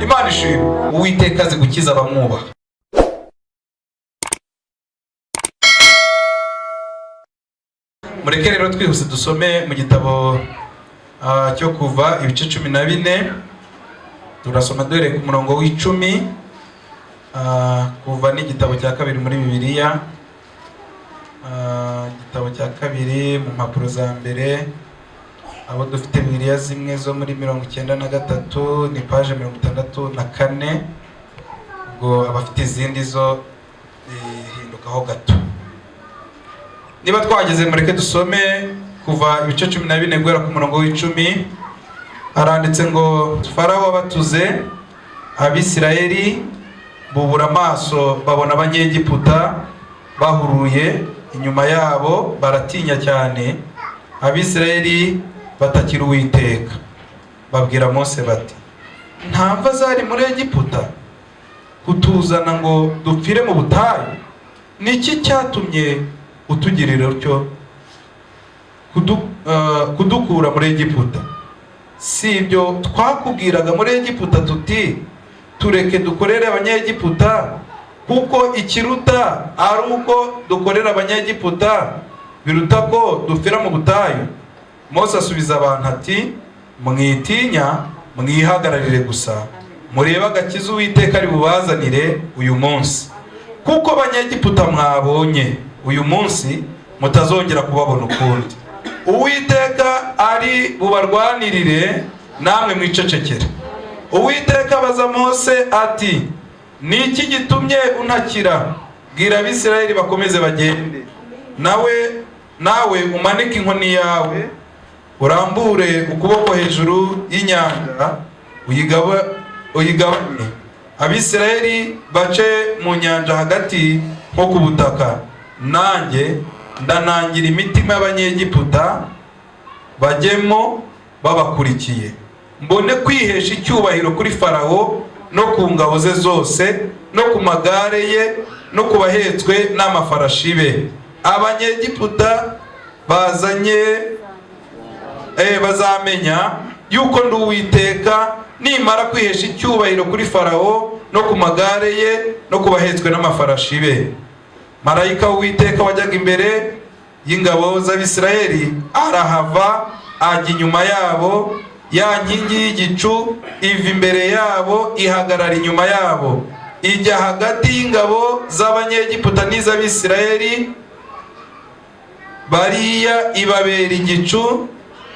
Imana ishimwe. Uwiteka azi gukiza abamwubaha. Mureke rero twihuse dusome mu gitabo cyo Kuva ibice 14. Turasoma duhereye ku murongo w'10. Kuva ni igitabo cya kabiri muri Bibiliya, igitabo cya kabiri mu mpapuro za mbere. Abo dufite Bibiliya zimwe zo muri 93 ni page 64, ubwo abafite izindi zo hindukaho gato. Niba twageze mureke dusome Kuva ibice 14 guhera ku murongo w'10. Aranditse ngo Farawo abatuze Abisirayeli bubura amaso babona abanyegiputa bahuruye inyuma yabo, baratinya cyane. Abisirayeli batakira Uwiteka, babwira Mose bati, nta mva zari muri Egiputa kutuzana ngo dupfire mu butayu? Niki cyatumye utugirira utyo kudukura muri Egiputa? Si ibyo twakubwiraga muri Egiputa tuti tureke dukorere abanyegiputa, kuko ikiruta ari uko dukorera abanyegiputa biruta ko dupfira mu butayu? Mose asubiza abantu ati, mwitinya, mwihagararire gusa, murebe agakiza Uwiteka ari bubazanire uyu munsi, kuko abanyegiputa mwabonye uyu munsi mutazongera kubabona ukundi. Uwiteka ari bubarwanirire, namwe mwicecekere. Uwiteka abaza Mose ati, niki gitumye untakira? Bwira Abisirayeli bakomeze bagende. Nawe umanike inkoni yawe, urambure ukuboko hejuru y'inyanja, uyigabanye, Abisirayeli bace mu nyanja hagati nko ku butaka. Nanjye ndanangira imitima y'abanyegiputa bajyemo babakurikiye, mbone kwihesha icyubahiro kuri Farawo no ku ngabo ze zose, no ku magare ye, no ku bahetswe n'amafarashi be. Abanyegiputa bazamenya yuko ndi Uwiteka nimara kwihesha icyubahiro kuri Farawo no ku magare ye, no ku bahetswe n'amafarashi be. Marayika w'Uwiteka wajyaga imbere y'ingabo z'Abisirayeli arahava ajya inyuma yabo, ya nkingi y'igicu iva imbere yabo ihagarara inyuma yabo, ijya hagati y'ingabo z'abanyegiputa n'iz'Abisirayeli. Bariya ibabera igicu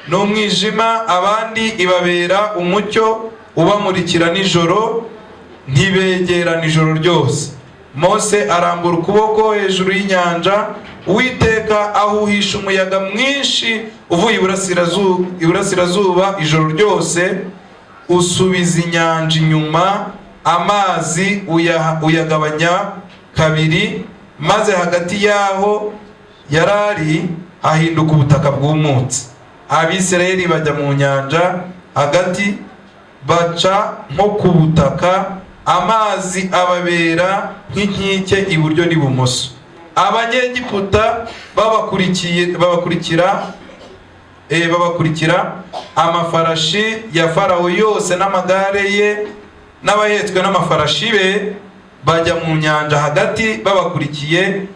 n'umwijima, abandi ibabera umucyo ubamurikira nijoro, ntibegera nijoro ryose. Mose arambura ukuboko hejuru y'inyanja, Uwiteka ahuhisha umuyaga mwinshi uvuye iburasirazuba ijoro ryose, usubiza inyanja inyuma, amazi uyagabanya kabiri, maze hagati yaho yarari hahinduka ubutaka bwumutse. Abisirayeli bajya mu nyanja hagati, baca nko ku butaka, amazi ababera nk'inkike iburyo n'ibumoso. Abanyegiputa babakurikira amafarashi ya Farawo yose n'amagare ye n'abahetswe n'amafarashi be, bajya mu nyanja hagati babakurikiye.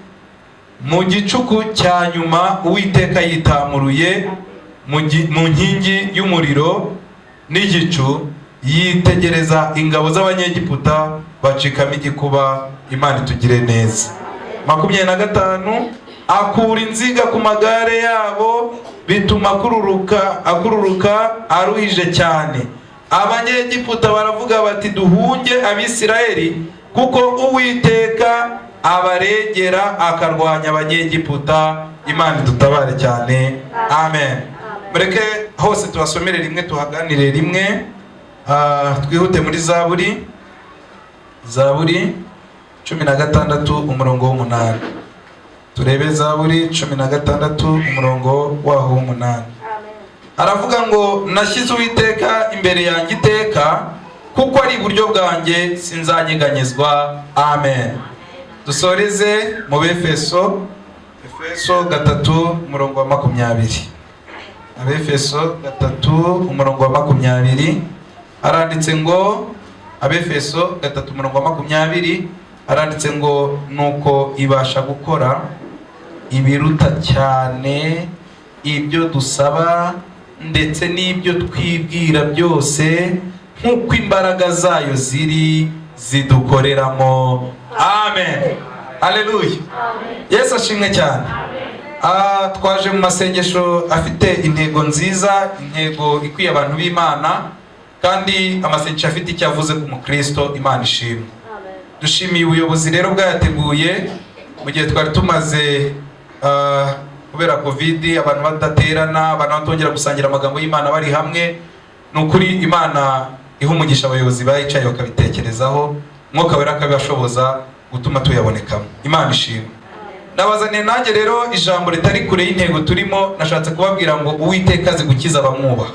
Mu gicuku cya nyuma Uwiteka yitamuruye mu nkingi y'umuriro n'igicu, yitegereza ingabo z'abanyegiputa bacikamo igikuba. Imana itugire neza. 25. Akura inziga ku magare yabo, bituma akururuka aruhije cyane. Abanyegiputa baravuga bati, duhunge Abisirayeli, kuko Uwiteka abaregera akarwanya abanyegiputa. Imana dutabare cyane. Amen. Mureke hose tubasomere rimwe, tuhaganire rimwe. Twihute muri Zaburi 16 umurongo w'8. Turebe Zaburi 16 umurongo waho w'8. Aravuga ngo, nashyize Uwiteka imbere yanjye iteka, kuko ari iburyo bwanjye sinzanyeganyezwa. Amen. Dusoreze mu Efeso 3 umurongo wa 20. Efeso 3 umurongo wa 20. Aranditse ngo, Abefeso 3:20 haranditse ngo nuko ibasha gukora ibiruta cyane ibyo dusaba ndetse n'ibyo twibwira byose nk'uko imbaraga zayo ziri zidukoreramo. Amen. Haleluya. Yesu ashimwe cyane. Twaje mu masengesho afite intego nziza, intego ikwiye abantu b'Imana, kandi amasengesho afite icyo avuze ku mukristo. Imana ishimwe. Dushimiye ubuyobozi rero bwayateguye mu gihe twari tumaze kubera covid, abantu badaterana, abantu batongera gusangira amagambo y'Imana bari hamwe. Nukuri Imana iha umugisha abayobozi bayicaye bakabitekerezaho, Mwuka Wera akabibashoboza gutuma tuyabonekamo. Imana ishimwe. Nabazaniye nanjye rero ijambo ritari kure y'intego turimo. Nashatse kubabwira ngo Uwiteka azi gukiza abamwubaha.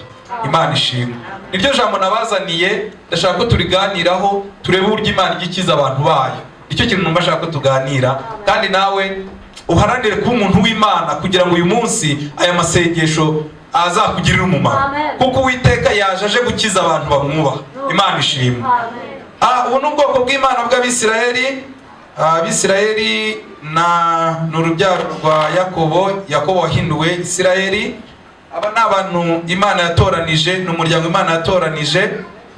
Imana ishimwe. Niryo jambo nabazaniye, ndashaka ko turiganiraho, turebe uburyo Imana igikiza abantu bayo. Icyo kintu numva ashaka ko tuganira, kandi nawe uharanire kuba umuntu w'Imana kugira ngo uyu munsi aya masengesho azakugirira umumaro, kuko Uwiteka yaje aje gukiza abantu bamwubaha. Imana ishimwe. Ubu ni ubwoko bw'Imana bw'Abisirayeli. Abisirayeli ni urubyaro rwa Yakobo wahinduwe Isirayeli. Aba ni abantu Imana yatoranije, ni umuryango Imana yatoranije.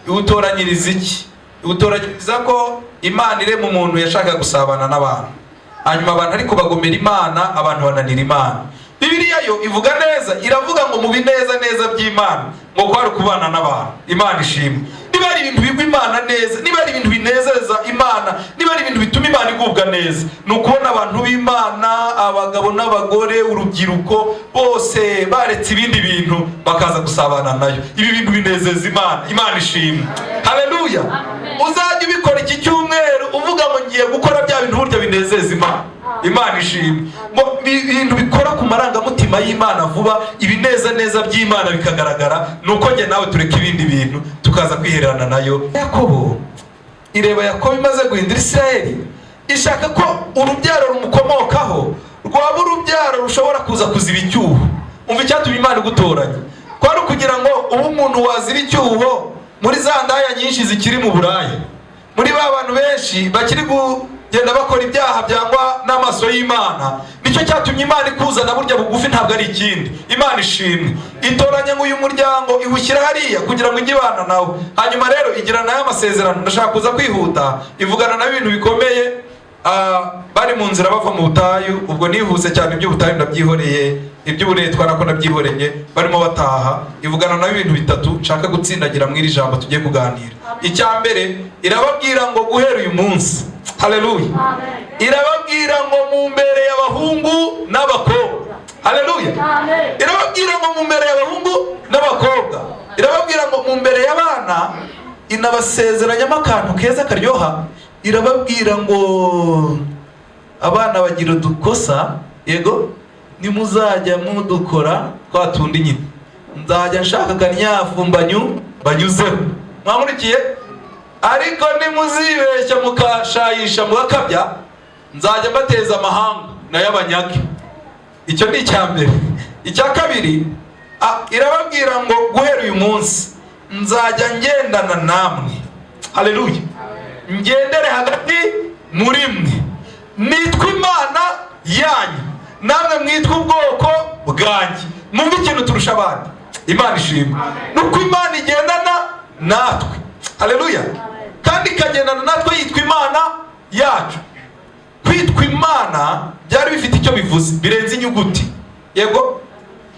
Iwutoranyiriza iki? Iwutoranyiriza ko Imana irema umuntu yashaka gusabana n'abantu, hanyuma abantu ariko bagomera Imana, abantu bananira Imana. Bibiliya yo ivuga neza, iravuga ngo mu bineza by'Imana ngo kwari kubana n'abantu. Imana ishimwe. Niba ari ibintu bigwa Imana neza, niba ari ibintu binezeza Imana, niba ari ibintu bituma Imana igubwa neza, ni ukubona abantu b'Imana, abagabo n'abagore, urubyiruko, bose baretse ibindi bintu bakaza gusabana nayo. Ibi bintu binezeza Imana. Imana ishimwe. Haleluya. Uzajya ubikora iki cyumweru uvuga ngo ngiye gukora bya bintu burya binezeza Imana. Imana ishimwe. Ibintu bikora ku marangamutima y'Imana vuba, ibineza by'Imana bikagaragara, nuko nge nawe tureka ibindi bintu tukaza kwihererana nayo. Yakobo, ireba Yakobo imaze guhindura Isirayeli, ishaka ko urubyaro rumukomokaho rwaba urubyaro rushobora kuza kuziba icyuho. Umva icyatumye Imana igutoranya, kwari kugira ngo ube umuntu waziba icyuho muri za ndaya nyinshi zikiri mu buraya, muri ba bantu benshi bakiri genda bakora ibyaha byangwa n'amaso y'Imana. Nicyo cyatumye Imana ikuzana burya bugufi, ntabwo ari ikindi. Imana ishimwe. Itoranya ngo uyu muryango iwushyira hariya kugira ngo ijye ibana nawe, hanyuma rero igira nayo amasezerano. Ndashaka kuza kwihuta, ivugana nayo ibintu bikomeye. Bari mu nzira bava mu butayu, ubwo nihuse cyane iby'ubutayu ndabyihoreye, iby'uburetwa nako ndabyihoreye, barimo bataha. Ivugana nayo ibintu bitatu nshaka gutsindagira mu iri jambo tugiye kuganira. Icya mbere, irababwira ngo guhera uyu munsi, haleluya, irababwira ngo mu mbere y'abahungu n'abakobwa, haleluya, irababwira ngo mu mbere y'abahungu n'abakobwa, irababwira ngo mu mbere y'abana, inabasezeranyamo akantu keza karyoha. Irababwira ngo abana bagira udukosa, yego, nimuzajya mudukora twa tundi nyine, nzajya nshaka akanyafu banyuzeho. Mwamurikiye? Ariko nimuzibeshya mukashayisha mugakabya, nzajya mbateza amahanga nayo abanyage. Icyo ni icya mbere. Icya kabiri, irababwira ngo guhera uyu munsi nzajya ngendana namwe, haleluya, ngendere hagati muri mwe, nitwa Imana yanyu, namwe mwitwa ubwoko bwanjye. Mwumve ikintu turusha abandi. Imana ishimwe. Nuko Imana igendana natwe, haleluya, kandi ikagendana natwe yitwa Imana yacu. Kwitwa Imana byari bifite icyo bivuze birenze inyuguti, yego,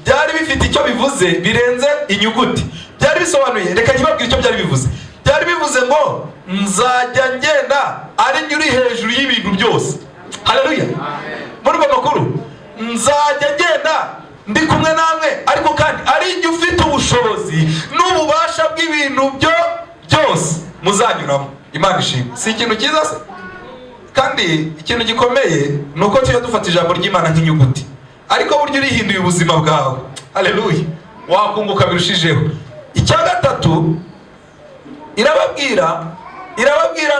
byari bifite icyo bivuze birenze inyuguti. Byari bisobanuye, reka nkibabwire icyo byari bivuze. Byari bivuze ngo nzajya ngenda ari njye uri hejuru y'ibintu byose, haleluya. Muri bo makuru, nzajya ngenda ndi kumwe namwe, ariko kandi ari njye ufite ubushobozi n'ububasha bw'ibintu byose muzanyuramo. Imana ishimwe. Si ikintu cyiza se? Kandi ikintu gikomeye nuko tujya dufata ijambo ry'Imana nk'inyuguti, ariko buryo urihinduye ubuzima bwawe, haleluya, wakunguka birushijeho. Icya gatatu, irababwira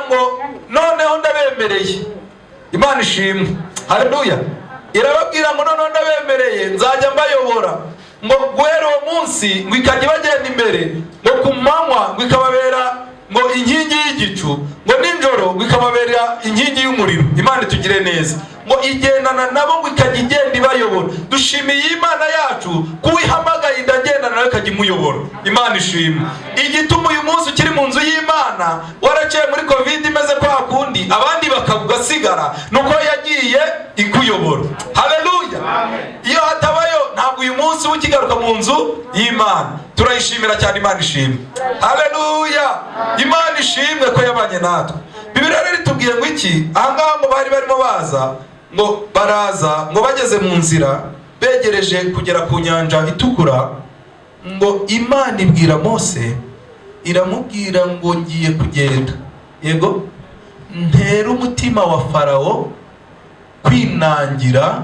ngo noneho ndabemereye. Imana ishimwe, haleluya. Irababwira ngo noneho ndabemereye, nzajya mbayobora, ngo guhera uwo munsi ngo ikajya ibagenda imbere, ngo ku manywa ngo ikababera ngo inkingi y'igicu, ngo nijoro ngo ikababera inkingi y'umuriro. Imana itugire neza, ngo igendana nabo ngo ikajya igenda ibayobora. Dushimiye Imana yacu kuko ihamagaye ndagendana nawe ikajya imuyobora. Imana ishimwe. Igituma uyu munsi ukiri mu nzu y'Imana waraciye muri covid imeze kwa kundi abandi bakagugasigara nuko yagiye ikuyobora. Haleluya. Iyo hatabayo ntabwo uyu munsi ukigaruka mu nzu y'Imana. Turayishimira cyane Imana ishimwe. Haleluya. Imana ishimwe ko yabanye natwe. Bibiliya rero itubwiye ngo iki? Ahangaha ngo bari barimo baza, ngo baraza, ngo bageze mu nzira begereje kugera ku nyanja itukura, ngo Imana ibwira Mose, iramubwira ngo ngiye kugenda, yego, ntera umutima wa Farawo kwinangira,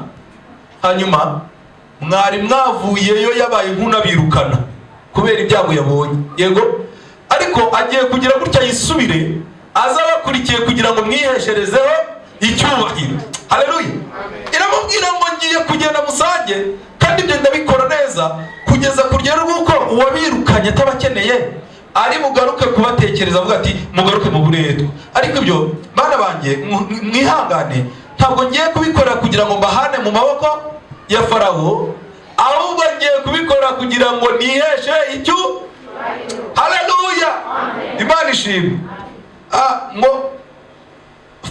hanyuma mwari mwavuyeyo yabaye nk'unabirukana kubera ibyago yabonye, yego, ariko agiye kugira gutya yisubire aza bakurikiye kugira ngo mwihesherezeho icyubahiro. Haleluya. Iramubwira ngo ngiye kugenda musange, kandi ibyo ndabikora neza kugeza ku rugero rw'uko uwabirukanye atabakeneye ari bugaruke kubatekereza avuga ati mugaruke mu buretwa. Ariko ibyo bana banjye mwihangane, ntabwo ngiye kubikorera kugira ngo mbahane mu maboko ya Farawo, ahubwo ngiye kubikora kugira ngo niheshe icyo. Haleluya. Imana ishimwe. Ngo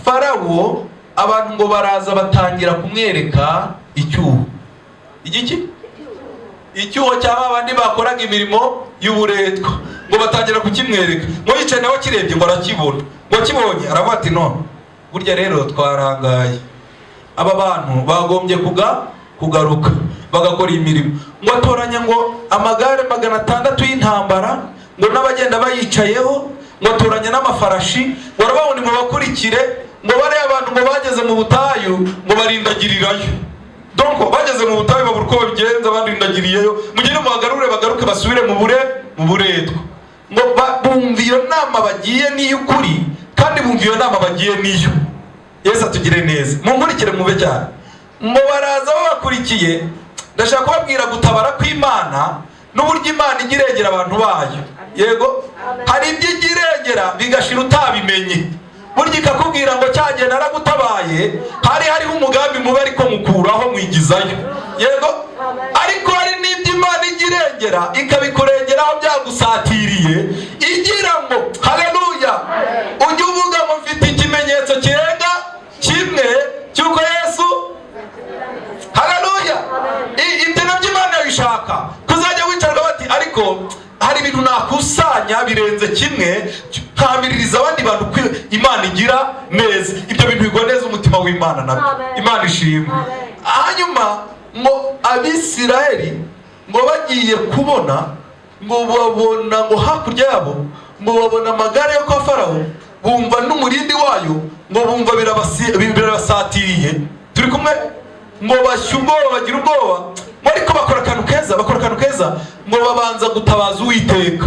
Farawo abantu ngo baraza batangira kumwereka icyuho. Igiki? Icyuho cy'aba bandi bakoraga imirimo y'uburetwa, ngo batangira kukimwereka. Ngo yicaye nawe kirebye ngo arakibona. Ngo akibonye aravuga ati no, burya rero twarangaye. Aba bantu bagombye kugaruka bagakora imirimo. Ngo atoranya ngo amagare 600 y'intambara, ngo n'abagenda bayicayeho, ngo atoranya n'amafarashi, ngo arababona ngo bakurikire, ngo bare abantu ngo bageze mu butayu ngo barindagirirayo. Donc bageze mu butayu babura uko babigenza, barindagiriyeyo, mugire muhagarure bagaruke basubire mu buretwa. Ngo bumva iyo nama bagiye niyo ukuri, kandi bumva iyo nama bagiye niyo. Yesu atugire neza. Munkurikire mube cyane. Ngo baraza babakurikiye, ndashaka kubabwira gutabara kw'Imana n'uburyo Imana igirengera abantu bayo. Yego, hari ibyo igirengera bigashira utabimenye. Burya ikakubwira ngo cyagenda aragutabaye, hariho umugambi mubi ariko mukuraho mwigizayo. Yego, ariko hari n'ibyo Imana igirengera ikabikurengeraho byagusatiriye, igira ngo haleluya, ujye uvuga ngo mfite ikimenyetso kirenga kimwe cy'uko Yesu, haleluya, ibyo nabyo Imana yabishaka kuzajya wicarwa bati ariko hari ibintu nakusanya birenze kimwe nkamiririza abandi bantu ko Imana igira neza. Ibyo bintu bigoneza umutima w'Imana nabyo. Imana ishimwe. Hanyuma ngo Abisirayeli ngo bagiye kubona, ngo babona ngo hakurya yabo, ngo babona amagare yo kwa Farawo, bumva n'umurindi wayo, ngo bumva birabasatiriye. Turi kumwe? Ngo bashya ubwoba, bagira ubwoba, ariko bakora akantu keza, ngo babanza gutabaza Uwiteka.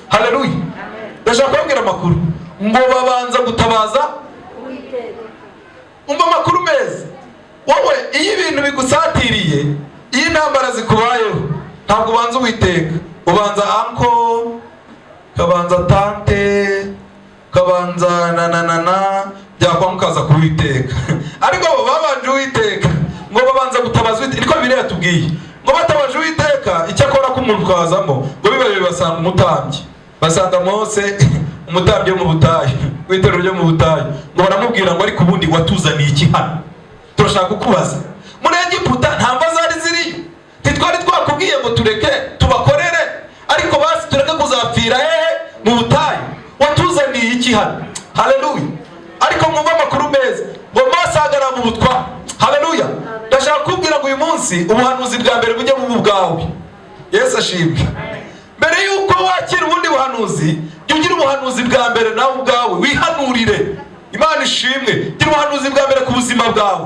Haleluya. Ndashaka kubabwira amakuru, ngo babanza gutabaza Uwiteka. Umva amakuru meza. Wowe iyo ibintu bigusatiriye, iyo intambara zikubayeho, ntabwo ubanza Uwiteka, ubanza anko, kabanza tante, kabanza nananana, byakwa mukaza ku Uwiteka. Ariko babanje Uwiteka, ngo babanza gutabaza Uwiteka. Niko Bibiliya yatubwiye. Ngo batabaje Uwiteka, icyo akora ko umuntu twazamo, ngo bibaye basanga umutambyi. Basanga Mose umutambyi wo mu butayu, w'itorero ryo mu butayu. Ngo baramubwira ngo ariko ubundi watuzaniye iki hano? Turashaka kukubaza. Muri Egiputa nta mva zari ziriyo. Titwari twakubwiye ngo tureke tubakorere, ariko basi tureke kuzapfira hehe mu butayu. Watuzaniye iki hano? Haleluya. Ariko mwumva amakuru meza, ngo Mose agara mu butwa. Haleluya. Ndashaka kubwira ngo uyu munsi ubuhanuzi bwa mbere bujye mu bwawe. Yesu ashimwe. Mbere yuko wakira ubundi buhanuzi, jya ugira ubuhanuzi bwa mbere nawe ubwawe wihanurire. Imana ishimwe. Gira ubuhanuzi bwa mbere ku buzima bwawe,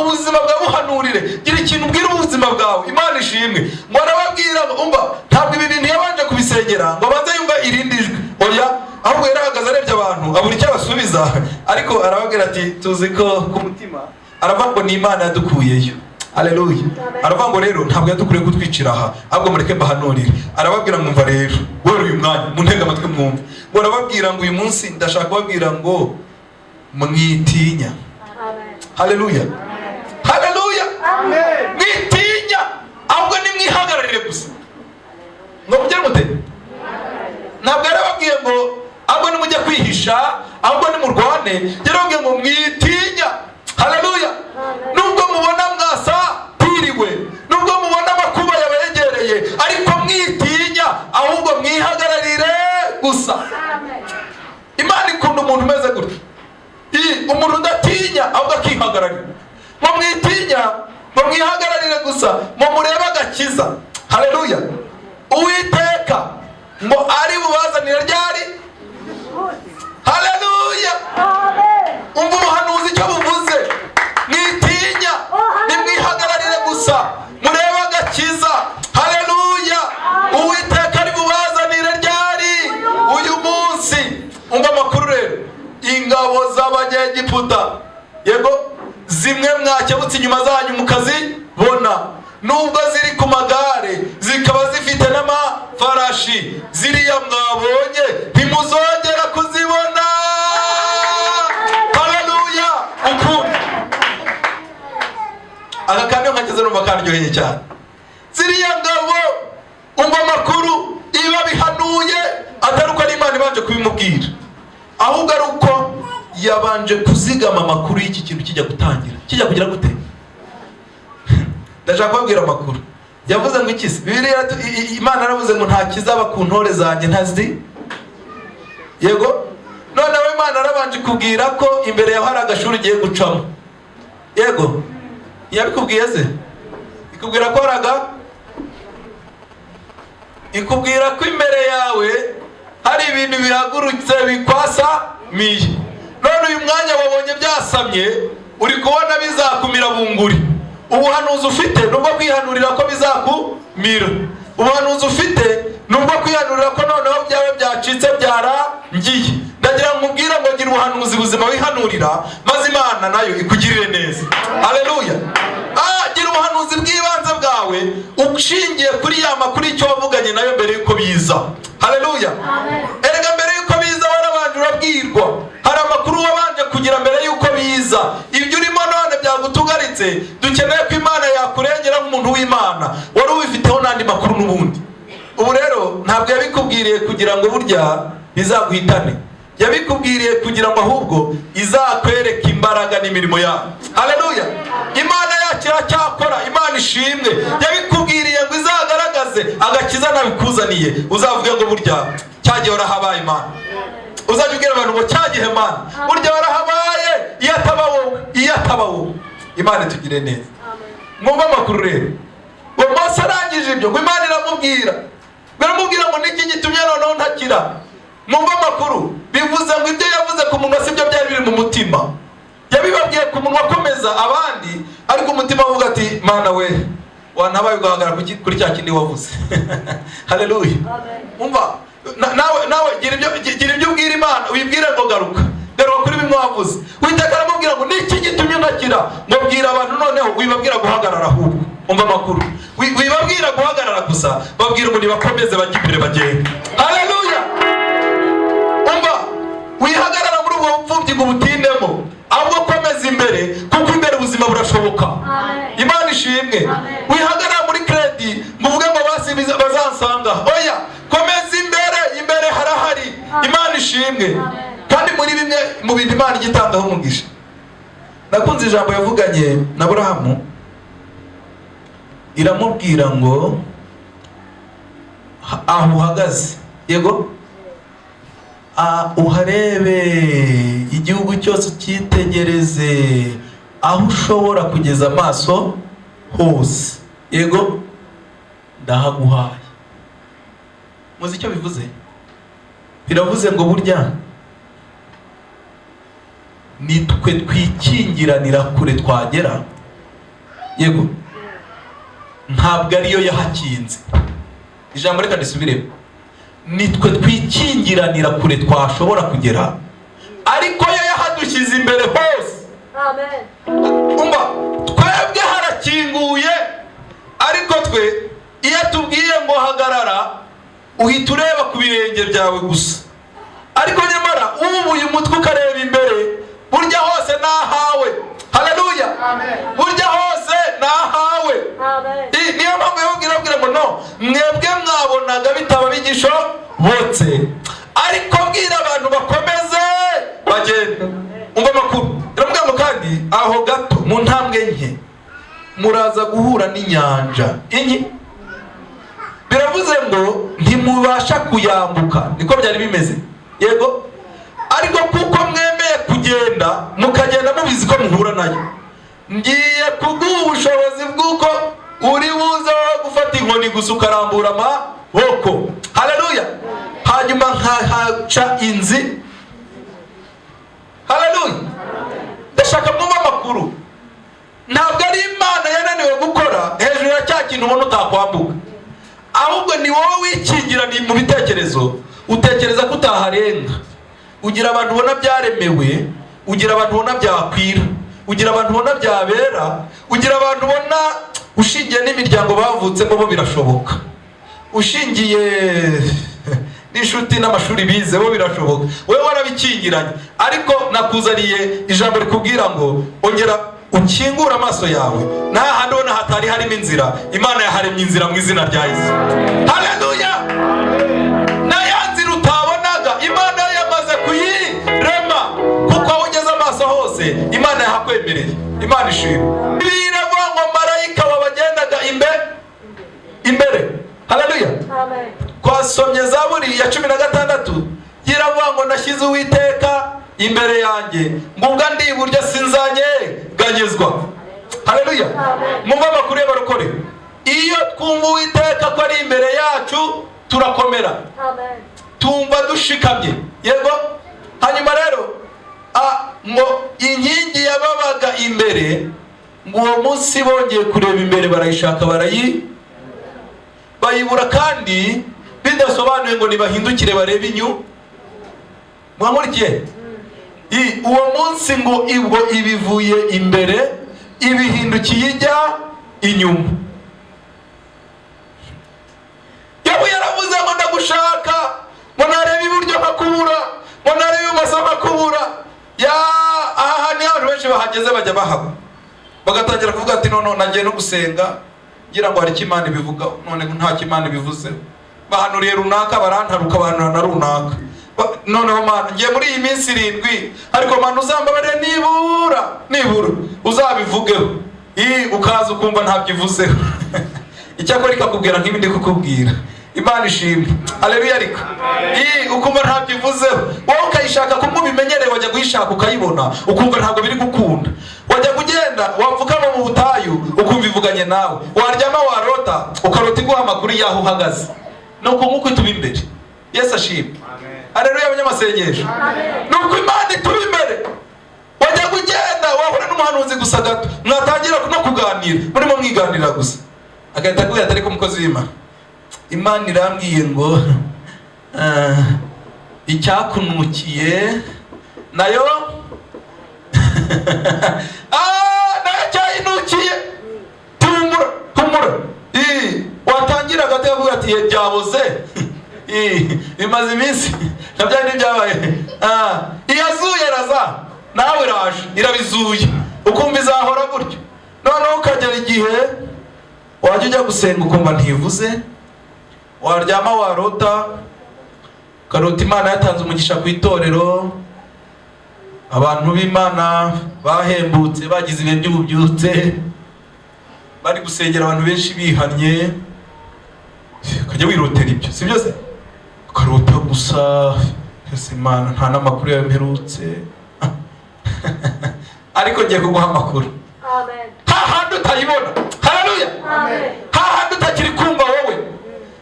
ubuzima bwawe buhanurire. Gira ikintu ubwira ubuzima bwawe. Imana ishimwe. Ngo arababwira ngo umva, ntabwo ibi bintu yabanje kubisengera ngo abanze yumva irindi jwi. Oya, ahubwo yarahagaze arebye abantu abura icyo abasubiza, ariko arababwira ati tuzi ko ku mutima aravuga ngo ni Imana yadukuyeyo. Haleluya. Aravuga ngo rero ntabwo yadukureye kutwicira aha, ahubwo mureke mbahanurire. Arababwira mwumva rero, wowe uyu mwanya muntega amatwi mwumva. Ngo arababwira ngo uyu munsi ndashaka kubabwira ngo mwitinya. Haleluya. Haleluya. Mwitinya, ahubwo nimwihagararire gusa. Ngo mugire mute? Ntabwo yarababwiye ngo ahubwo nimujya kwihisha, ahubwo nimurwane. Yarababwiye ngo mwitinya. Haleluya. Nubwo mubona mwasatiriwe, nubwo mubona amakuba yabegereye, ariko mwitinya, ahubwo mwihagararire gusa. Imana ikunda umuntu umeze gutya. Umuntu udatinya ahubwo akihagararira. Ngo mwitinya, ngo mwihagararire gusa, ngo murebe agakiza. Haleluya. Uwiteka ngo ari bubazanire ryari? Haleluya. Umva ubuhanuzi icyo buvuze. Mwitinya, nimwihagararire gusa, murebe agakiza. Haleluya. Uwiteka ari bubazanire ryari? Uyu munsi. Umva amakuru rero. Ingabo z'Abanyegiputa, yego, zimwe mwakebutse inyuma zanyu mukazibona, nubwo ziri ku magare, zikaba zifite n'amafarashi, ziriya mwabonye ntimuzongera kuzibona. Haleluya. Ukundi aka kamwe nkageze numva karyoheye cyane. Ziriya ngabo umva amakuru iba bihanuye, atari uko ari Imana ibanje kubimubwira, ahubwo ari uko yabanje kuzigama amakuru y'iki kintu kijya gutangira. Kijya kugira gute? Ndashaka kubabwira amakuru. Yavuze ngo iki se? Bibiliya Imana yaravuze ngo nta kizaba ku ntore zanjye ntazi. Yego. Noneho Imana yarabanje kubwira ko imbere yaho hari agashuri ugiye gucamo. Yego. Yabikubwiye se? Ikubwira ko ikubwira ko imbere yawe hari ibintu bihagurutse bikwasa miye. None uyu mwanya wabonye byasamye, uri kubona bizakumira bunguri. Ubuhanuzi ufite nubwo kwihanurira ko bizakumira. Ubuhanuzi ufite nubwo kwihanurira ko noneho byawe byacitse byarangiye. Ndagira ngo mubwire ngo gira ubuhanuzi buzima wihanurira, maze Imana nayo ikugirire neza. Haleluya. Gira ubuhanuzi bw'ibanze bwawe ushingiye kuri ya makuru icyo wavuganye nayo mbere yuko biza. Haleluya. Erega mbere yuko biza warabanje urabwirwa. Hari amakuru wabanje kugira mbere yuko biza. Ibyo urimo none byagutugaritse, dukeneye ko Imana yakurengera nk'umuntu w'Imana. Wari ubifiteho n'andi makuru n'ubundi. Ubu rero ntabwo yabikubwiriye kugira ngo burya bizaguhitane. Yabikubwiriye kugira ngo ahubwo izakwereka imbaraga n'imirimo yayo. Haleluya. Imana yacu iracyakora, Imana ishimwe. Yabikubwiriye ngo izagaragaze agakiza nabikuzaniye. Uzavuge ngo burya cyagiye warahabaye Imana. Uzajya ubwira abantu ngo cyagihe Imana burya warahabaye, iyo ataba wowe. Imana itugire neza. Mwumva amakuru rero. Ngo Mose arangije ibyo, ngo Imana iramubwira. Baramubwira ngo niki gitumye noneho ntakira. Mwumva amakuru. Bivuze ngo ibyo yavuze ku munwa sibyo byari biri mu mutima. Yabibabwiye ku munwa akomeza abandi, ariko umutima avuga ati Mana we, wantabaye ugahagarara kuri cya kindi wavuze. Haleluya. Umva nawe gira ibyo ubwira Imana, uyibwire ngo garuka kuri bimwe wavuze. Uwiteka aramubwira ngo niki gitumye ntakira. Mubwira abantu noneho wibabwira guhagarara ahubwo. Umva amakuru. Wibabwira guhagarara gusa, babwira ngo nibakomeze bajye imbere bagende. Haleluya. Umva, wihagarara muri ubwo bupfubyi ngo ubutindemo, ahubwo komeza imbere, kuko imbere ubuzima burashoboka. Imana ishimwe. Wihagarara muri kredi ngo uvuge ngo basi bazansanga. Oya, komeza imbere harahari. Imana ishimwe. Kandi muri bimwe mu bintu Imana igitangaho umugisha. Nakunze ijambo yavuganye na Aburahamu, iramubwira ngo aho uhagaze, yego, uharebe igihugu cyose cyitegereze, aho ushobora kugeza amaso hose, yego, ndahaguhaye. Muzi icyo bivuze? Biravuze ngo burya nitwe twikingiranira kure twagera, yego, ntabwo ariyo yahakinze. Ijambo reka risubiremo. Nitwe twikingiranira kure twashobora kugera, ariko yo yahadushyize imbere hose. Amen. Umva, twebwe harakinguye natwe iyo tubwiye ngo hagarara uhita ureba ku birenge byawe gusa, ariko nyamara ubuye umutwe ukareba imbere, burya hose nahawe. Haleluya, burya hose nahawe. Niyo mpamvu yabwira ngo no, mwebwe mwabonaga bitaba bigishobotse, ariko bwira abantu bakomeze bagenda. Umva amakuru iramubwira ngo kandi aho gato mu ntambwe nke muraza guhura n'inyanja inyi. Biravuze ngo ntimubasha kuyambuka, niko byari bimeze, yego, ariko kuko mwemeye kugenda mukagenda mubizi ko muhura nayo, ngiye kuguha ubushobozi bw'uko uri buze gufata inkoni gusa ukarambura amaboko. Haleluya, hanyuma nkahaca inzi. Haleluya, ndashaka mwumva amakuru. Ntabwo ari Imana yananiwe gukora hejuru ya cya kintu ubona utakwambuka, ahubwo ni wowe wikingira mu bitekerezo, utekereza ko utaharenga. Ugira abantu ubona byaremewe, ugira abantu ubona byakwira, ugira abantu ubona byabera, ugira abantu ubona ushingiye n'imiryango bavutsemo bo birashoboka, ushingiye n'inshuti n'amashuri bize bo birashoboka, wowe warabikingiranye. Ariko nakuzaniye ijambo rikubwira ngo ongera ukingura amaso yawe, nta handi ubona hatari harimo inzira. Imana yaharemye inzira mu izina rya Yesu. Haleluya, na ya nzira utabonaga Imana yamaze kuyirema, kuko aho ugeze amaso hose Imana yahakwemereye. Imana ishimwe. Biravuga ngo marayika wabagendaga imbere. Haleluya, twasomye Zaburi ya 16 yiravuga ngo nashyize Uwiteka imbere yanjye, ngubwo ndi iburyo sinzanyeganyezwa. Haleluya, mwumva amakuru y'abarokore. Iyo twumva Uwiteka ko ari imbere yacu turakomera, tumva dushikamye, yego. Hanyuma rero ngo inkingi yababaga imbere, ngo uwo munsi bongeye kureba imbere barayishaka bayibura, kandi bidasobanuye ngo nibahindukire barebe inyuma. Mwamurikiye? Uwo munsi ngo ibwo ibivuye imbere ibihindukiye ijya inyuma. Yobu yaravuze ngo ndagushaka, ngo narebe iburyo nkakubura, ngo narebe ibumoso nkakubura. Aha ni abantu benshi bahageze bajya bahaba, bagatangira kuvuga ati none nagiye no gusenga ngira ngo hari icyo Imana ibivugaho, none nta cyo Imana ibivuzeho. Bahanuriye runaka barantaruka, bahanura na runaka, noneho Mana ngiye muri iyi minsi 7, ariko Mana uzambabarire nibura uzabivugeho. Ukaza ukumva ntabyivuzeho. Icyakora ikakubwira nk'ibindi kukubwira. Imana ishimwe. Haleluya. Ariko ukumva ntabyivuzeho, wowe ukayishaka kumubimenyereye, wajya guhishaka ukayibona ukumva ntabwo biri gukunda. Wajya kugenda wapfukama mu butayu ukumva ivuganye nawe, waryama warota ukarota iguha amakuru y'aho uhagaze. Nuko nk'uko ituba imbere. Yesu ashimwe. Haleluya abanyamasengesho. Nuko Imana ituba imbere. Wajya kugenda wahura n'umuhanuzi gusa gato, mwatangira no kuganira, murimo mwiganira gusa, agahita akubwira ati ariko mukozi w'Imana, Imana irambwiye ngo icyakunukiye nayo nayo cyayinukiye. Tumura. Watangira gato yavuga ati byaboze, bimaze iminsi nabyo ntibyabaye. Iyazuye raza nawe raje irabizuye, ukumva izahora gutyo. Noneho ukagera igihe wajya ujya gusenga ukumva ntivuze, waryama warota ukarota Imana yatanze umugisha ku itorero, abantu b'Imana bahembutse bagize ibihe by'ububyutse, bari gusengera abantu benshi bihannye, ukajya wirotera ibyo, si byose ukarota gusa ese Imana nta n'amakuru yawe mperutse. Ariko ngiye kuguha amakuru. Amen. Hahandi utayibona. Haleluya. Amen. Hahandi utakiri kumva wowe,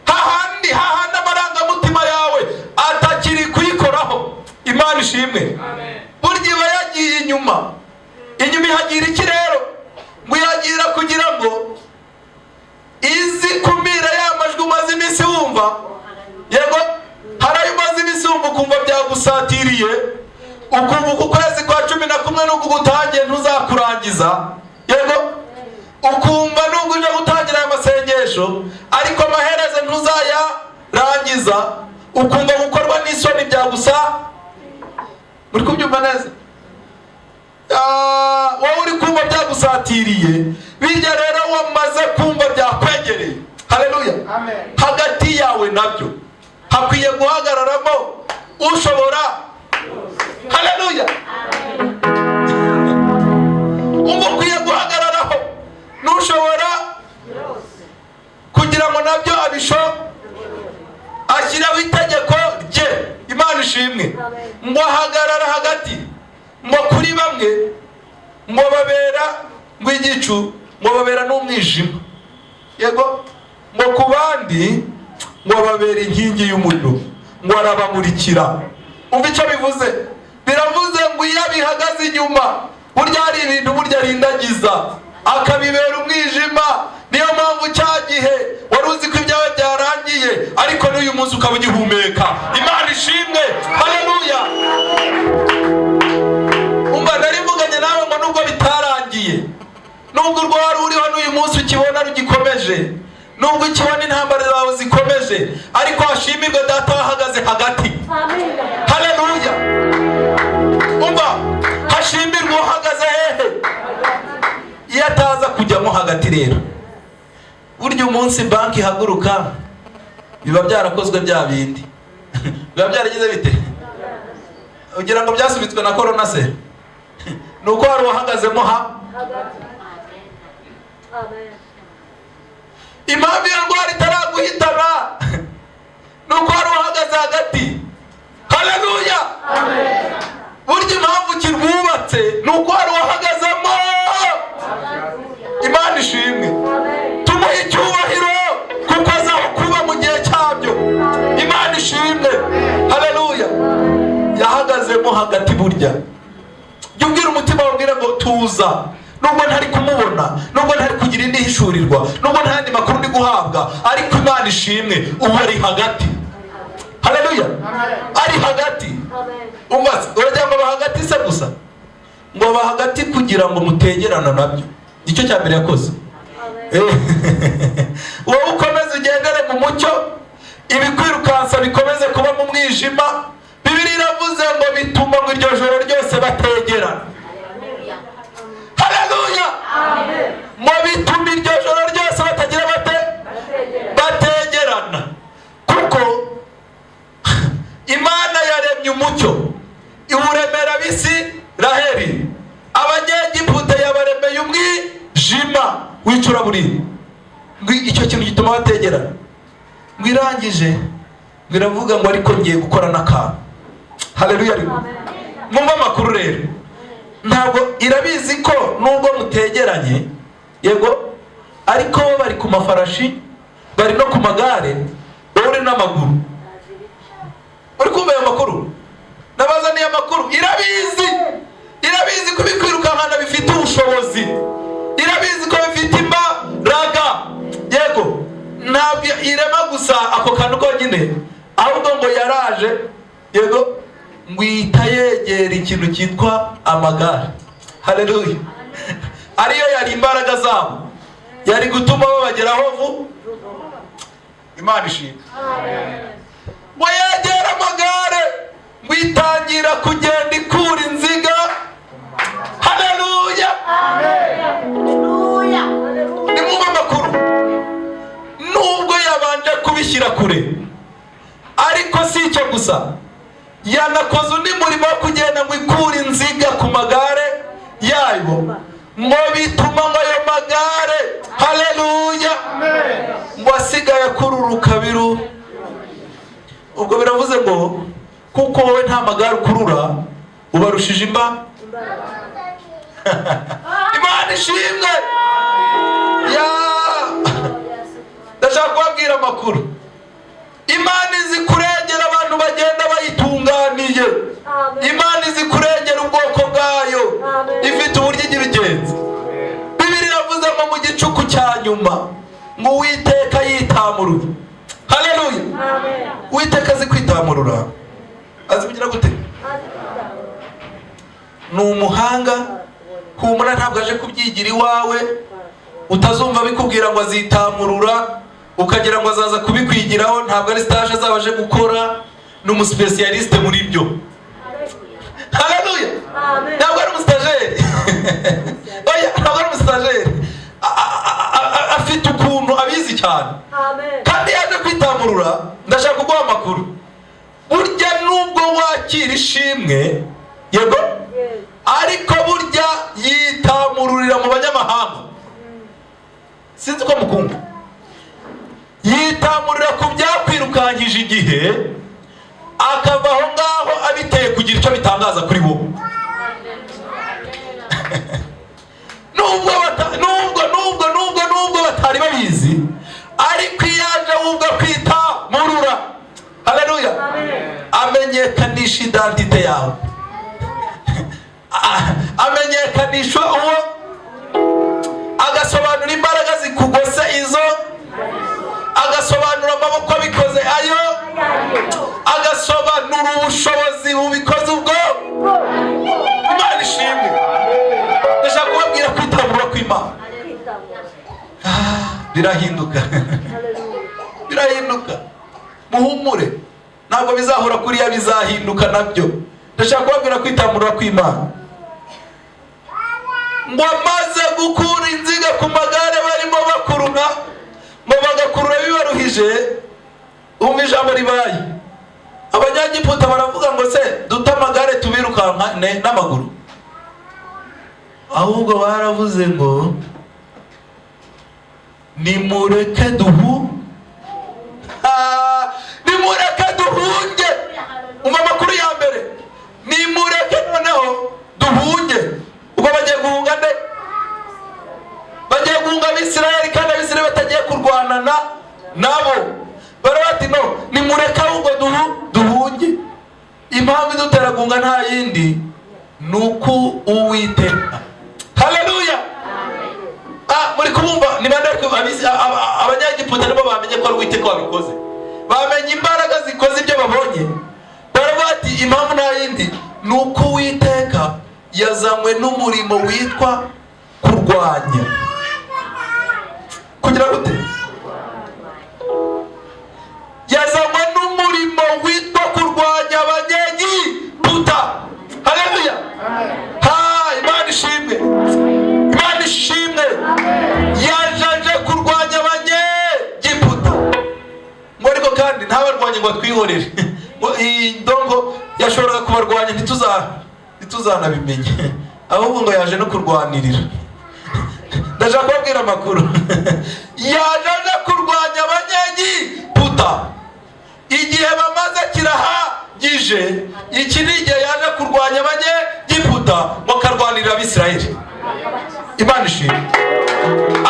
hahandi amarangamutima yawe atakiri kuyikoraho. Imana ishimwe. Amen. Burya iba yagiye inyuma ihagira iki rero? Ngo yagira kugira ngo izi kumira ya majwi umaze iminsi wumva, yego hari ayo umaze iminsi wumva ukumva byagusatiriye, ukumva uku kwezi kwa 11 n'uku gutangiye ntuzakurangiza, yego ukumva n'ubwo uje gutangira aya masengesho amasengesho ariko amaherezo ntuzayarangiza, ukumva gukorwa n'isoni byagusa. Muri kubyumva neza? Wowe uri kumva byagusatiriye, bijya rero wamaze kumva byakwegereye. Haleluya. Hagati yawe nabyo hakwiye guhagararamo ushobora. Haleluya. Ukwiye guhagararaho n'ushobora kugira ngo nabyo ashyiraho itegeko rye. Imana ishimwe. Ngo ahagarara hagati, ngo kuri bamwe ngo babera ngo igicu, ngo babera n'umwijima, yego, ngo ku bandi ngo babera inkingi y'umuriro, ngo arabamurikira. Umva icyo bivuze? Biravuze ngo iyo bihagaze inyuma, burya hari ibintu burya rindagiza akabibera umwijima. Niyo mpamvu cya gihe wari uzi ko ibyawe byarangiye, ariko n'uyu munsi ukaba ugihumeka. Imana ishimwe. Haleluya. Umva nari mvuganye nawe ngo nubwo bitarangiye, nubwo urwo wari uriho n'uyu munsi ukibona rugikomeje, nubwo ukibona intambara zawe zikomeje, ariko hashimirwe Data wahagaze hagati. Haleluya. Umva, hashimirwe uhagaze hehe? Iyo ataza kujyamo hagati rero, burya umunsi banki ihaguruka biba byarakozwe bya bindi. Biba byaragize bite? Ugira ngo byasubitswe na corona se? Nuko wari uhagazemo impamvu iyo ndwara itaraguhitana nuko wari uhagaze hagati. Haleluya. Burya impamvu kirwubatse nuko wari uhagazemo. Imana ishimwe. Tumuhe icyubahiro kuko azaho kuba mu gihe cyabyo. Imana ishimwe. Haleluya. Yahagazemo hagati. Burya jya ubwira umutima wabwira ngo tuza, nubwo ntari kumubona, nubwo ntari kugira indi hishurirwa, nubwo nta yandi makuru ndi guhabwa, ariko Imana ishimwe ubu ari hagati. Haleluya. Ari hagati. Umbaze, uragira ngo bahagati se gusa? Ngo bahagati kugira ngo mutegerana nabyo. Icyo cya mbere yakoze. Wowe ukomeze ugendere mu mucyo, ibikwirukansa bikomeze kuba mu mwijima. Bibiliya iravuze ngo bituma ngo iryo joro ryose bategerana. Haleluya. Ngo bituma iryo joro ryose batagira bategerana. Kuko Imana yaremye umucyo iwuremera Abisiraheli, Abanyegiputa yabaremeye umwijima w'icuraburindi. Ngo icyo kintu gituma bategerana. Ngo irangije ngo iravuga ngo ariko ngiye gukora n'akantu. Haleluya. Mwumva amakuru rero, ntabwo irabizi ko nubwo mutegeranye, yego, ariko bo bari ku mafarashi, bari no ku magare, wowe uri n'amaguru. Uri kumva ayo makuru? Nabazaniye amakuru. Irabizi ko bikwirukankana bifite ubushobozi, irabizi ko bifite imbaraga, yego. Ntabwo irema gusa ako kantu konyine, ahubwo ngo yaraje, yego, ngo ihita yegera ikintu cyitwa amagare. Haleluya. Ariyo yari imbaraga zabo, yari gutuma babageraho vuba. Imana ishimwe. Ngo yegera amagare, ngo itangira kugenda ikura inziga. Haleluya. Nimwumve amakuru. Nubwo yabanje kubishyira kure, ariko si icyo gusa, yanakoze undi murimo wo kugenda ngo ikure inziga ku magare yayo, ngo bituma ngo ayo magare, haleluya, ngo asigaye akururuka biru. Ubwo biravuze ngo kuko wowe nta magare ukurura, ubarushije imbaraga. Imana ishimwe. Ndashaka kubabwira amakuru. Imana izi kurengera abantu bagenda bayitunganiye. Imana izi kurengera ubwoko bwayo, ifite uburyo igira igenzi. Bibiliya iravuze ngo mu gicuku cya nyuma ngo Uwiteka yitamurura. Haleluya. Uwiteka azi kwitamurura. Azi kugira gute? Ni umuhanga. Humura, ntabwo aje kubyigira iwawe. Utazumva bikubwira ngo azitamurura ukagira ngo azaza kubikwigiraho, ntabwo ari stage azabaje gukora, ni umusipesiyaliste muri byo. Haleluya. Ntabwo ari umustajeri. Oya, ntabwo ari umustajeri. Afite ukuntu abizi cyane. Kandi yaje kwitamurura. Ndashaka kuguha amakuru. Burya nubwo wakira ishimwe, yego, ariko burya yitamururira mu banyamahanga. Sinzi ko mukumva. Yitamurira ku byakwirukankije igihe, akava aho ngaho abiteye kugira icyo bitangaza kuri bo. Nubwo batari babizi, ariko iyaje wubwo kwitamurura. Haleluya. Amenyekanisha identite yawe. Amenyekanisha uwo, agasobanura imbaraga zikugose izo, agasobanura amaboko abikoze ayo, agasobanura ubushobozi bubikoze ubwo. Imana ishimwe. Ndashaka kubabwira kwitamurura kw'Imana birahinduka. Birahinduka. Muhumure, ntabwo bizahora kuriya, bizahinduka nabyo. Ndashaka kubabwira kwitamurura kw'Imana. Ngo amaze gukura inziga ku magare barimo bakurura, ngo bagakurura bibaruhije, umva ijambo ribaye. Abanyagiputa baravuga ngo se dute amagare tubirukanka n'amaguru. Ahubwo baravuze ngo nimureke nimureke duhunge. Umva amakuru ya mbere. Nimureke noneho duhunge. Ubwo bagiye guhunga nde? Bagiye guhunga Abisirayeli, kandi Abisirayeli batagiye kurwana nabo. Barabati no, nimureke ahubwo duhunge. Impamvu idutera guhunga nta yindi, nuko Uwiteka. Haleluya. Muri kubumva ni bande abanyagiputa nibo bamenye ko ari Uwiteka wabikoze. Bamenye imbaraga zikoze ibyo babonye. Barabati impamvu nta yindi, nuko Uwiteka yazanywe n'umurimo witwa kurwanya. Kugira gute? Yazanywe n'umurimo witwa kurwanya abanyagiputa. Haleluya. Imana ishimwe. Imana ishimwe. Yaje kurwanya abanyagiputa. Ngo ariko kandi ntabarwanye ngo twihorere. Ngo indongo yashoboraga kubarwanya ntituzanabimenye. Ahubwo ngo yaje no kurwanirira. Ndashaka kubabwira amakuru. Yaje kurwanya abanyagiputa. Igihe bamaze kirahagije. Iki ni igihe yaje kurwanya abanyagiputa, bakarwanirira Abisirayeli. Imana ishimwe.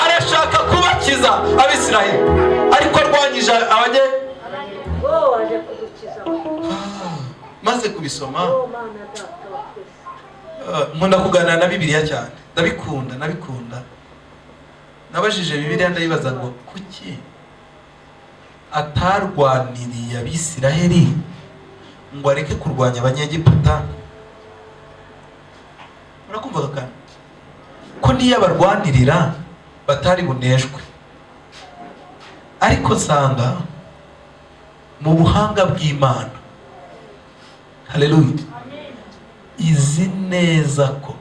Arashaka kubakiza Abisirayeli, ariko arwanyije maze kubisoma. Nkunda kuganira na Bibiliya cyane. Ndabikunda. Nabajije Bibiliya ndayibaza ngo kuki atarwaniriye Abisirayeli ngo areke kurwanya abanyagiputa? Murakumva kandi ko niyo abarwanirira batari buneshwe. Ariko nsanga mu buhanga bw'Imana, haleluya, izi neza ko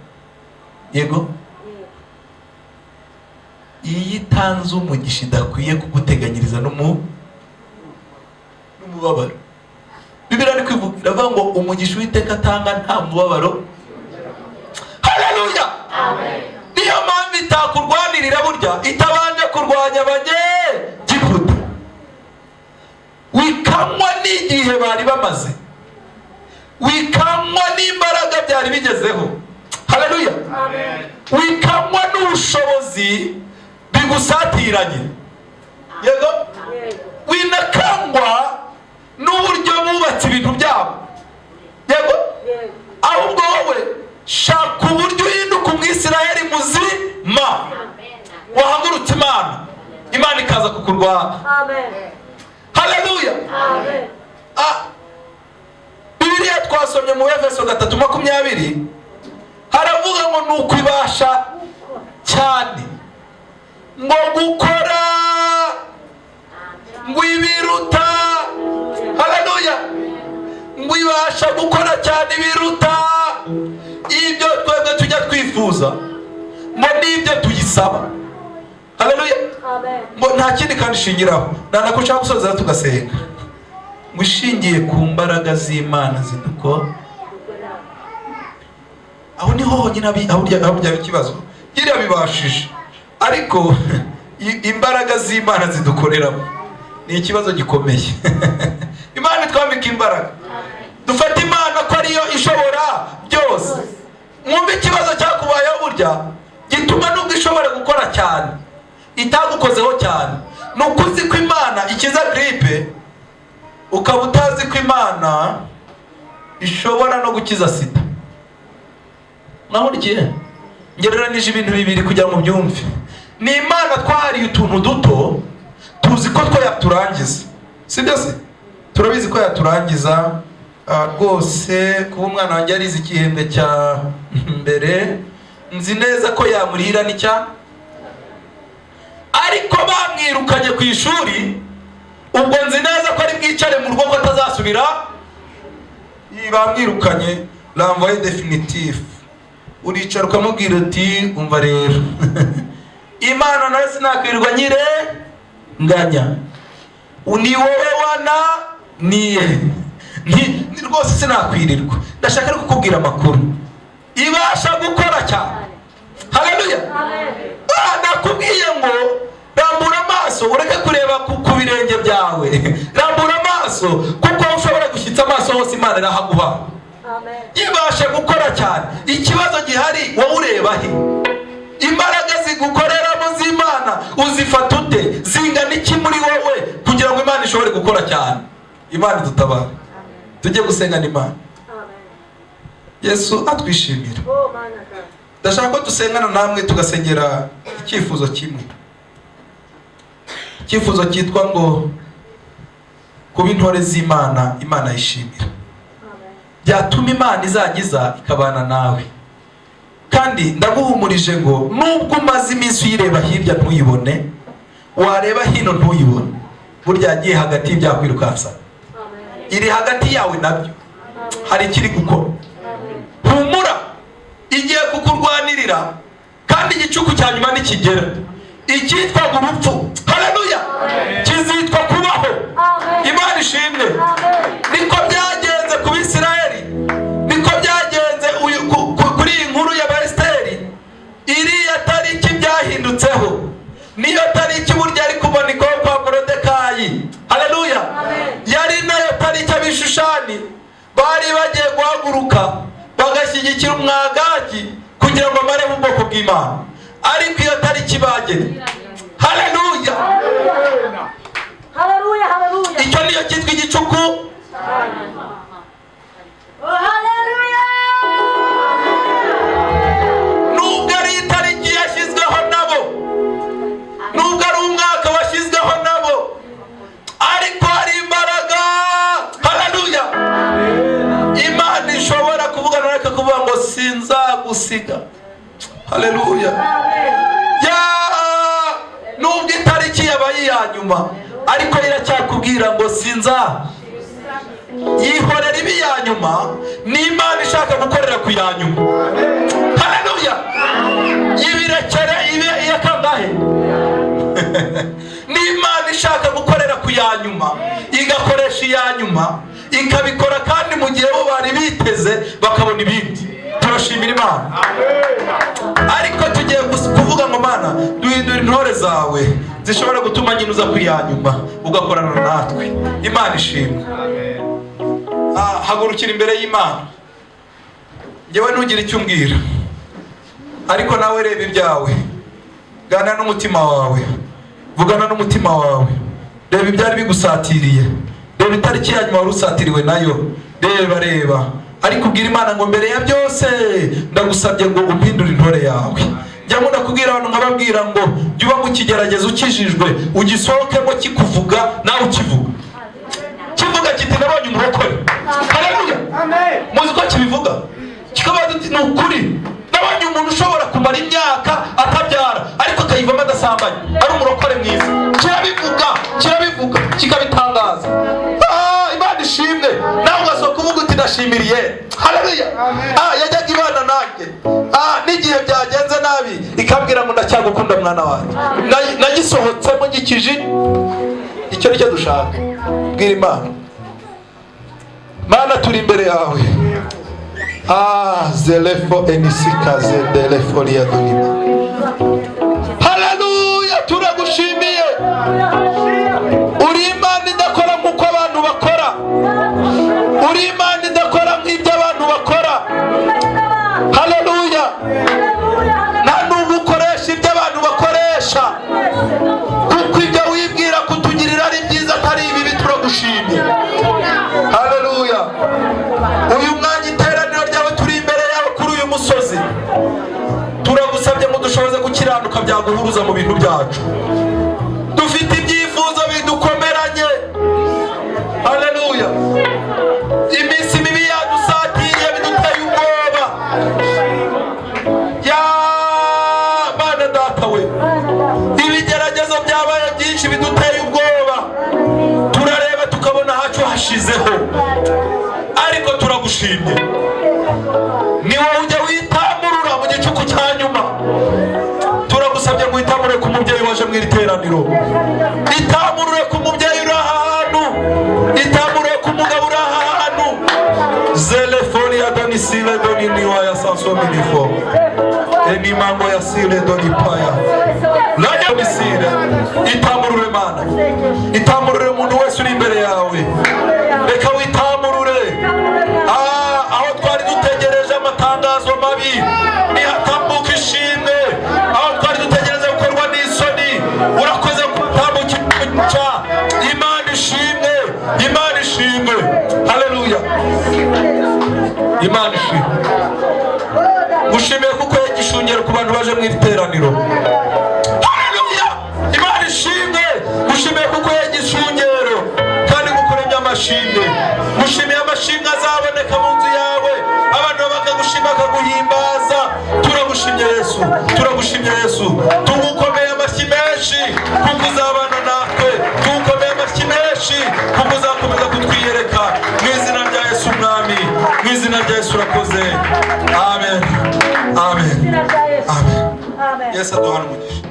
yego iyi tanze umugisha idakwiye kuguteganyiriza n'umubabaro. Bibiliya ari kwivuga iravuga ngo umugisha Uwiteka atanga nta mubabaro. Haleluya. Amen. Niyo mpamvu itakurwanirira burya itabanje kurwanya abanyagiputa. Wikamwa n'igihe bari bamaze, wikamwa n'imbaraga byari bigezeho. Haleluya. Amen. Wikamwa n'ubushobozi bigusatiranye, yego, winakangwa n'uburyo bubatse ibintu byabo, yego. Ahubwo wowe shaka uburyo uhinduka Umwisirayeli muzima, wahagurutse Imana ikaza kukurwanya. Amen. Haleluya. Amen. Bibiliya twasomye mu Efeso 3:20 haravuga ngo nuko ibasha cyane ngo gukora ngo ibiruta, haleluya, ngo ibasha gukora cyane ibiruta ibyo twebwe tujya twifuza, ngo n'ibyo tuyisaba. Haleluya. Ngo nta kindi kandi ishingiraho. Nako ushaka gusoza tugasenga, ngo ishingiye ku mbaraga z'Imana zidukora. Aho niho honyine aho byaba ikibazo. Iriya bibashije, ariko imbaraga z'Imana zidukoreramo ni ikibazo gikomeye. Imana itwambika imbaraga, dufata Imana ko ariyo ishobora byose. Mwumve ikibazo cyakubayeho burya gituma nubwo ishobora gukora cyane itagukozeho cyane. Nukuzi ko Imana ikiza gripe, ukaba utazi ko Imana ishobora no gukiza sida. Mwahurikiye? Ngereranije ibintu bibiri kugira ngo byumve. Ni Imana twahariye utuntu duto, tuzi ko yaturangiza, sibyo se? Turabizi ko yaturangiza rwose. Kuba umwana wanjye yarize igihembwe cya mbere, nzi neza ko yamurira n'icya, ariko bamwirukanye ku ishuri, ubwo nzi neza ko ari bwicare mu rugo ko atazasubira. Bamwirukanye l'envoi définitif. Uricara ukamubwira uti umva rero Imana nawe sinakwirirwa nyire nganya, ni wowe wana niye ni rwose sinakwirirwa. Ndashaka kukubwira amakuru ibasha gukora cyane. Haleluya. Nakubwiye ngo rambura amaso ureke kureba ku birenge byawe, rambura amaso kuko ushobora gushyitsa amaso hose Imana irahaguha. Ibasha gukora cyane. Ikibazo gihari wowe ureba he? Imbaraga zigukoreramo z'Imana uzifata ute? Zingana iki muri wowe kugira ngo Imana ishobore gukora cyane? Imana dutabara, tujye gusenga n'Imana. Yesu atwishimira. Ndashaka ko dusengana namwe tugasengera icyifuzo kimwe. Icyifuzo cyitwa ngo kuba intore z'Imana, Imana yishimira. Byatuma Imana izagiza ikabana nawe. Kandi ndaguhumurije ngo nubwo umaze iminsi uyireba hirya ntuyibone, wareba hino ntuyibone, burya yagiye hagati y'ibyakwirukasa. Iri hagati yawe nabyo hari ikiri gukora. Humura, igiye kukurwanirira, kandi igicuku cya nyuma nikigera, icyitwa urupfu, haleluya, kizitwa kubaho. Imana ishimwe. Niko byagenze ku Bisirayeli, niko byagenze kuri iyi nkuru y'Abesiteri. Iriya tariki byahindutseho niyo tariki burya ari kubonekaho kwa Morodekayi. Haleluya. Yari nayo tariki Abishushani bari bagiye guhaguruka bagashyigikira umwagagi kugira ngo amare mu bwoko bw'Imana, ariko iyo tariki bagene. Haleluya. Haleluya, haleluya. Icyo niyo cyitwa igicuku. Haleluya. Nubwo ari itariki yashyizweho nabo, nubwo ari umwaka washyizweho nabo, ariko hari imbaraga. Haleluya. Imana ishobora kuvugana nawe ikakuvuga ngo sinzagusiga. Haleluya. Nubwo itariki yabaye iya nyuma, ariko iracyakubwira ngo yihorera ibi ya nyuma. Ni Imana ishaka gukorera ku ya nyuma. Haleluya. Yibirekere ibe iya kangahe? Ni Imana ishaka gukorera ku ya nyuma, igakoresha iya nyuma, ikabikora kandi mu gihe bo bari biteze bakabona ibindi. Turashimira Imana. Ariko tugiye kuvuga ngo Mana duhindura intore zawe zishobora gutuma nyine uza ku ya nyuma ugakorana natwe. Imana ishimwe. Hagurukira imbere y'Imana. Ngewe ntugire icyo umbwira, ariko nawe reba ibyawe, gana n'umutima wawe, vugana n'umutima wawe, reba ibyari bigusatiriye, reba itariki ya nyuma wari usatiriwe nayo, reba, ariko ubwira Imana ngo mbere ya byose ndagusabye ngo umpindure intore yawe. Njya nkunda kubwira abantu nkababwira ngo jya uba mu kigeragezo ukijijwe, ugisohokemo kikuvuga nawe ukivuga. Kivuga kiti nabonye umurokore. Haleluya. Muzi ko kibivuga? Kikabaza ati ni ukuri nabonye umuntu ushobora kumara imyaka atabyara ariko akayivamo adasambanye, ari umurokore mwiza. Kirabivuga. kikabitangaza. Imana ishimwe. Nawe ugasohoka uvuga uti ndashimiriye. Haleluya. Yajyaga ibana nanjye. N'igihe byagenze nabi ikambwira ngo ndacyagukunda mwana wanjye. Nagisohotsemo ngikije. Icyo nicyo dushaka. Bwira Imana. Mana turi imbere yawe. Zelefo enisika zelefo liyadunima. Haleluya, turagushimiye. Uri Imana idakora nk'uko abantu bakora. Uri Imana idakora nk'ibyo abantu bakora. Haleluya. Nta n'ubwo ukoresha ibyo abantu bakoresha, kuko ibyo wibwira kutugirira ari byiza atari ibibi. Turagushimiye. Haleluya. Uyu mwanya iteraniro ryawe turi imbere yawe kuri uyu musozi, turagusabye ngo dushoboze gukiranuka byaguhuruza mu bintu byacu. Dufite ibyifuzo bidukomeranye. Haleluya. Iminsi mibi yadusatiriye biduteye ubwoba. Ya Mana data we, ibigeragezo byabaye byinshi biduteye ubwoba. Turareba tukabona hacu hashizeho, ariko turagushimye. Ni wowe ujya witamurura mu gicuku cya nyuma. Turagusabye ngo witamure ku mubyeyi waje mu iri teraniro. Itamurure ku mubyeyi uri aha hantu. Itamurure ku mugabo uri aha hantu. Zelefoni ya doni sile doni niwa ya sanso minifo. Eni mango ya sile doni paya. Lanya doni sile. Itamurure Mana. Itamurure umuntu wese uri imbere yawe. Reka witamurure. Aho twari dutegereje amatangazo mabi, nihatambuka ishimwe. Aho twari dutegereje gukorwa n'isoni, urakoze gutambuka ica. Imana ishimwe. Imana ishimwe. Haleluya. Imana ishimwe. Gushimiye kuko yagishungera ku bantu baje mu iteraniro. Haleluya. Imana ishimwe. Gushimiye kuko yagishungero kandi gukoremye amashimwe. Gushimiye amashimwe azaboneka mu nzu yawe, abantu bakagushima bakaguhimbaza. Turagushimye Yesu. Turagushimye Yesu. Tugukomeye amashyi menshi kuko uzabana natwe. Tugukomeye amashyi menshi kuko uzakomeza kutwiyereka. Mu izina rya Yesu Mwami. Mu izina rya Yesu urakoze. Amen. Amen. Amen. Yesu aduhana umugisha.